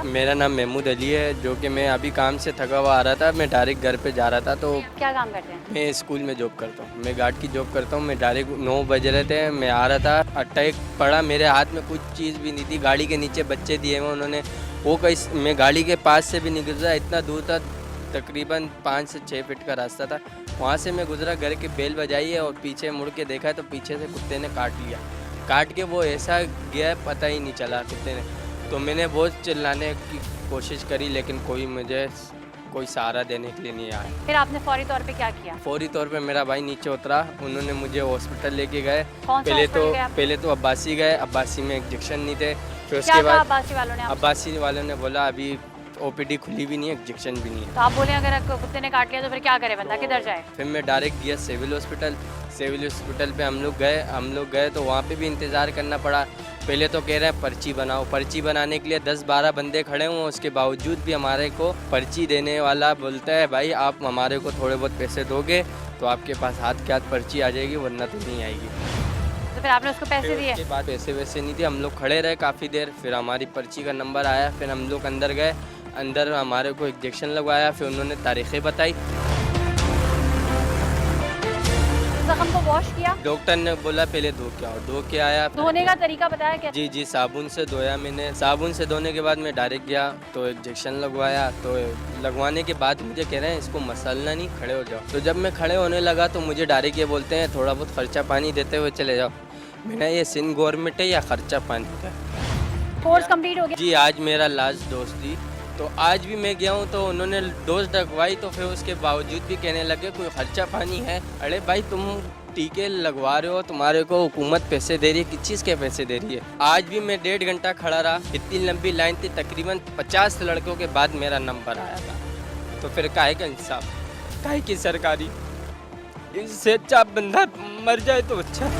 मेरा नाम महमूद अली है, जो कि मैं अभी काम से थका हुआ आ रहा था। मैं डायरेक्ट घर पे जा रहा था। तो क्या काम करते हैं? मैं स्कूल में जॉब करता हूँ, मैं गार्ड की जॉब करता हूँ। मैं डायरेक्ट 9 बज रहे थे, मैं आ रहा था, अटैक पड़ा। मेरे हाथ में कुछ चीज़ भी नहीं थी। गाड़ी के नीचे बच्चे दिए हुए उन्होंने, वो कहीं मैं गाड़ी के पास से भी नहीं गुजरा। इतना दूर था, तकरीबन 5 से 6 फीट का रास्ता था। वहाँ से मैं गुजरा, घर की बेल बजाई है और पीछे मुड़ के देखा तो पीछे से कुत्ते ने काट लिया। काट के वो ऐसा गया पता ही नहीं चला कुत्ते ने। तो मैंने बहुत चिल्लाने की कोशिश करी, लेकिन कोई सहारा देने के लिए नहीं आया। फिर आपने फौरी तौर पे क्या किया? फौरी तौर पे मेरा भाई नीचे उतरा, उन्होंने मुझे हॉस्पिटल लेके गए। कौन सा हॉस्पिटल गए आप? पहले तो अब्बासी गए, अब्बासी में इंजेक्शन नहीं थे। फिर क्या उसके कहा बाद अब्बासी वालों ने आपसे? अब्बासी वालों ने बोला अभी ओपीडी खुली भी नहीं है, इंजेक्शन भी नहीं है। तो आप बोले अगर कुत्ते ने काट लिया तो फिर क्या करे बंदा, किधर जाए? फिर मैं डायरेक्ट गया सिविल हॉस्पिटल पे हम लोग गए तो वहाँ पे भी इंतज़ार करना पड़ा। पहले तो कह रहे हैं पर्ची बनाओ, पर्ची बनाने के लिए 10-12 बंदे खड़े हुए। उसके बावजूद भी हमारे को पर्ची देने वाला बोलता है भाई आप हमारे को थोड़े बहुत पैसे दोगे तो आपके पास हाथ के हाथ पर्ची आ जाएगी, वरना तो नहीं आएगी। तो फिर आपने उसको पैसे दिए? उसके बाद पैसे वैसे नहीं दिए, हम लोग खड़े रहे काफ़ी देर। फिर हमारी पर्ची का नंबर आया, फिर हम लोग अंदर गए। अंदर हमारे को इंजेक्शन लगवाया, फिर उन्होंने तारीखें बताई। जख्म को वॉश किया? डॉक्टर ने बोला पहले धो के आया। धोने का तरीका बताया क्या? जी साबुन से धोया मैंने। साबुन से धोने के बाद मैं डायरेक्ट गया तो इंजेक्शन लगवाया। तो लगवाने के बाद मुझे कह रहे हैं इसको मसलना नहीं, खड़े हो जाओ। तो जब मैं खड़े होने लगा तो मुझे डायरेक्ट ये बोलते हैं थोड़ा बहुत खर्चा पानी देते हुए चले जाओ। मैंने ये सिंध गवर्नमेंट है या खर्चा पानी का? कोर्स कंप्लीट हो गया? जी आज मेरा लास्ट डोज थी, तो आज भी मैं गया हूँ तो उन्होंने डोज लगवाई। तो फिर उसके बावजूद भी कहने लगे कोई खर्चा पानी है। अरे भाई तुम टीके लगवा रहे हो, तुम्हारे को हुकूमत पैसे दे रही है, किस चीज़ के पैसे दे रही है? आज भी मैं 1.5 घंटा खड़ा रहा, इतनी लंबी लाइन थी, तकरीबन 50 लड़कों के बाद मेरा नंबर आया था। तो फिर काहे का इंसाफ, काहे की सरकारी? इससे अच्छा बंदा मर जाए तो अच्छा।